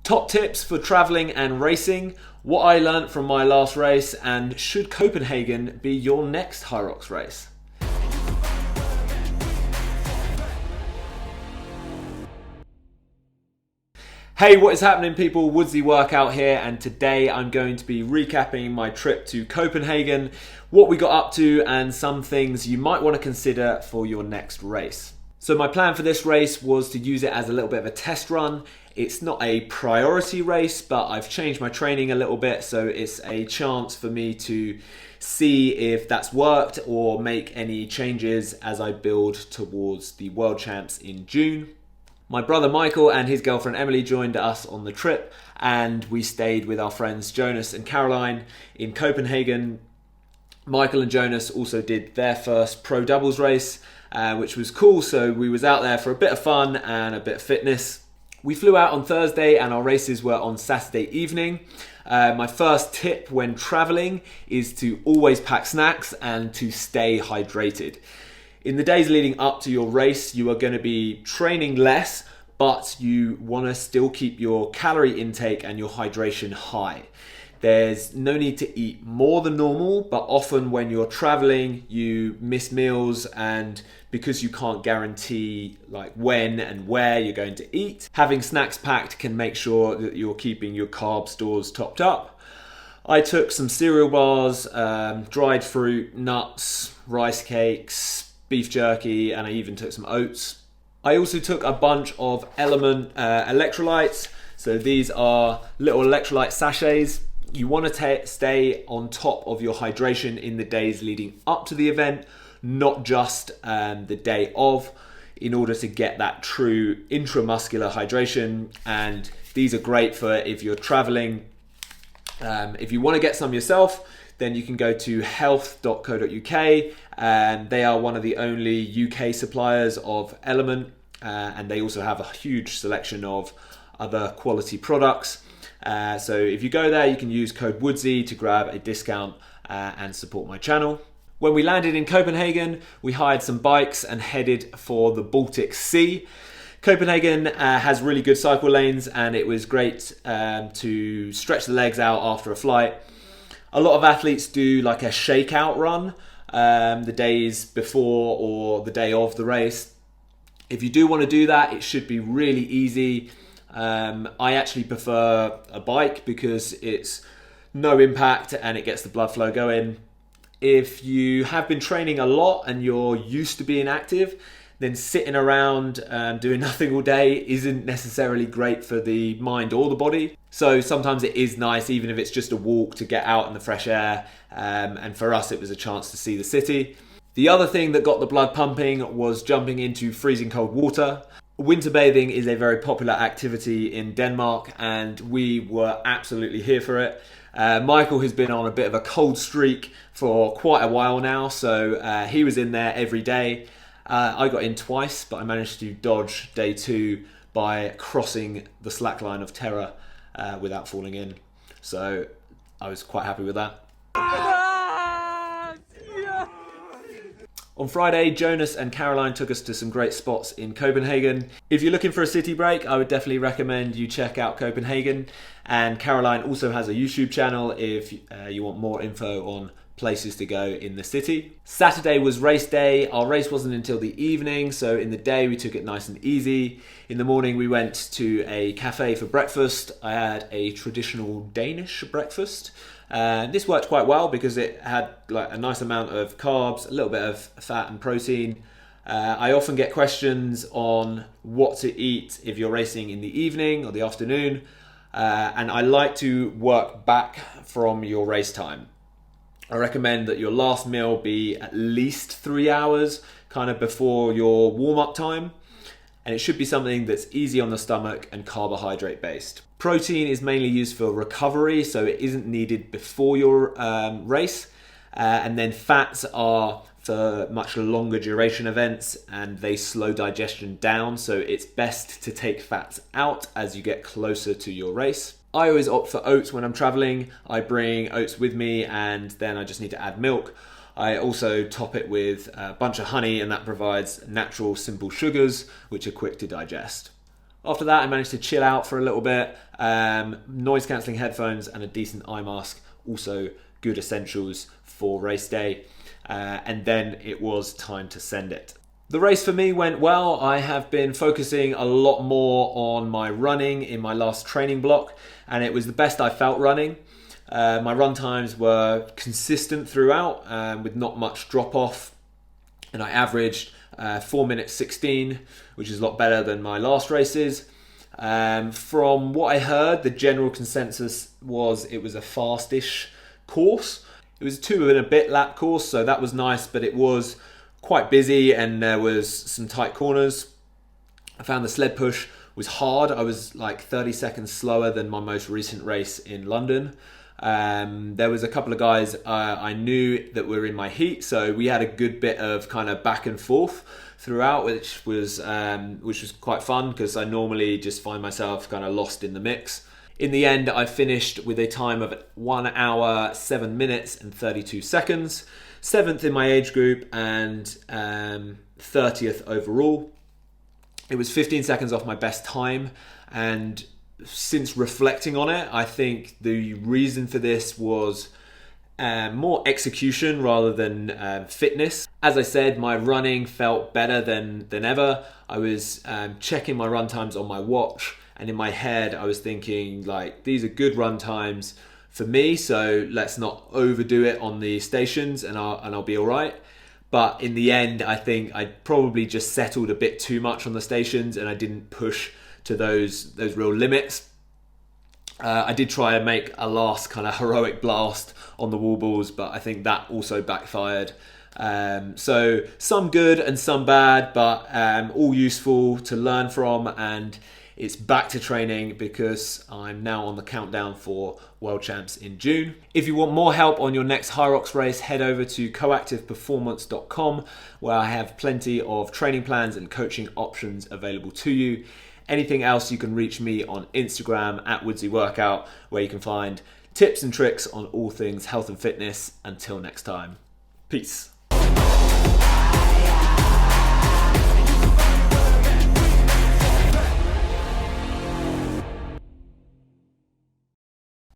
Top tips for traveling and racing, what I learned from my last race, and should Copenhagen be your next Hyrox race? Hey, what is happening people? Woodsy Workout here, and today I'm going to be recapping my trip to Copenhagen, what we got up to, and some things you might want to consider for your next race. So my plan for this race was to use it as a little bit of a test run. It's not a priority race, but I've changed my training a little bit, so it's a chance for me to see if that's worked or make any changes as I build towards the World Champs in June. My brother Michael and his girlfriend Emily joined us on the trip, and we stayed with our friends Jonas and Caroline in Copenhagen. Michael and Jonas also did their first pro doubles race, which was cool, so we was out there for a bit of fun and a bit of fitness. We flew out on Thursday and our races were on Saturday evening. My first tip when traveling is to always pack snacks and to stay hydrated. In the days leading up to your race, you are going to be training less, but you want to still keep your calorie intake and your hydration high. There's no need to eat more than normal, but often when you're traveling, you miss meals, and because you can't guarantee like when and where you're going to eat, having snacks packed can make sure that you're keeping your carb stores topped up. I took some cereal bars, dried fruit, nuts, rice cakes, beef jerky, and I even took some oats. I also took a bunch of Element electrolytes. So these are little electrolyte sachets. You want to stay on top of your hydration in the days leading up to the event, not just the day of, in order to get that true intramuscular hydration. And these are great for if you're traveling. If you want to get some yourself, then you can go to healf.co.uk, and they are one of the only UK suppliers of Element, and they also have a huge selection of other quality products. So if you go there, you can use code Woodsy to grab a discount and support my channel. When we landed in Copenhagen, we hired some bikes and headed for the Baltic Sea. Copenhagen has really good cycle lanes, and it was great to stretch the legs out after a flight. A lot of athletes do like a shakeout run the days before or the day of the race. If you do want to do that, it should be really easy. I actually prefer a bike because it's no impact and it gets the blood flow going. If you have been training a lot and you're used to being active, then sitting around doing nothing all day isn't necessarily great for the mind or the body. So sometimes it is nice, even if it's just a walk, to get out in the fresh air. And for us, it was a chance to see the city. The other thing that got the blood pumping was jumping into freezing cold water. Winter bathing is a very popular activity in Denmark, and we were absolutely here for it. Michael has been on a bit of a cold streak for quite a while now, so he was in there every day. I got in twice, but I managed to dodge day 2 by crossing the slack line of terror without falling in. So I was quite happy with that. On Friday, Jonas and Caroline took us to some great spots in Copenhagen. If you're looking for a city break, I would definitely recommend you check out Copenhagen. And Caroline also has a YouTube channel if you want more info on places to go in the city. Saturday was race day. Our race wasn't until the evening, so in the day we took it nice and easy. In the morning we went to a cafe for breakfast. I had a traditional Danish breakfast. This worked quite well because it had like a nice amount of carbs, a little bit of fat and protein. I often get questions on what to eat if you're racing in the evening or the afternoon, and I like to work back from your race time. I recommend that your last meal be at least 3 hours kind of before your warm-up time, and it should be something that's easy on the stomach and carbohydrate based. Protein is mainly used for recovery, so it isn't needed before your race, and then fats are for much longer duration events and they slow digestion down, so it's best to take fats out as you get closer to your race. I always opt for oats when I'm traveling. I bring oats with me and then I just need to add milk. I also top it with a bunch of honey, and that provides natural simple sugars which are quick to digest. After that, I managed to chill out for a little bit. Noise cancelling headphones and a decent eye mask, also good essentials for race day. And then it was time to send it. The race for me went well. I have been focusing a lot more on my running in my last training block, and it was the best I felt running. My run times were consistent throughout, with not much drop off, and I averaged 4 minutes 16, which is a lot better than my last races. From what I heard, the general consensus was it was a fastish course. It was a 2 and a bit lap course, so that was nice, but it was quite busy and there was some tight corners. I found the sled push was hard. I was like 30 seconds slower than my most recent race in London. There was a couple of guys I knew that were in my heat, so we had a good bit of kind of back and forth throughout, which was quite fun because I normally just find myself kind of lost in the mix. In the end, I finished with a time of 1 hour, 7 minutes and 32 seconds, 7th in my age group and 30th overall. It was 15 seconds off my best time, and since reflecting on it, I think the reason for this was more execution rather than fitness. As I said, my running felt better than ever. I was checking my run times on my watch, and in my head I was thinking like, these are good run times for me, so let's not overdo it on the stations and I'll be all right. But in the end, I think I probably just settled a bit too much on the stations and I didn't push to those real limits. I did try and make a last kind of heroic blast on the wall balls, but I think that also backfired. So some good and some bad, but all useful to learn from, and it's back to training because I'm now on the countdown for World Champs in June. If you want more help on your next Hyrox race, head over to coactiveperformance.com, where I have plenty of training plans and coaching options available to you. Anything else, you can reach me on Instagram at WoodsyWorkout, where you can find tips and tricks on all things health and fitness. Until next time, peace.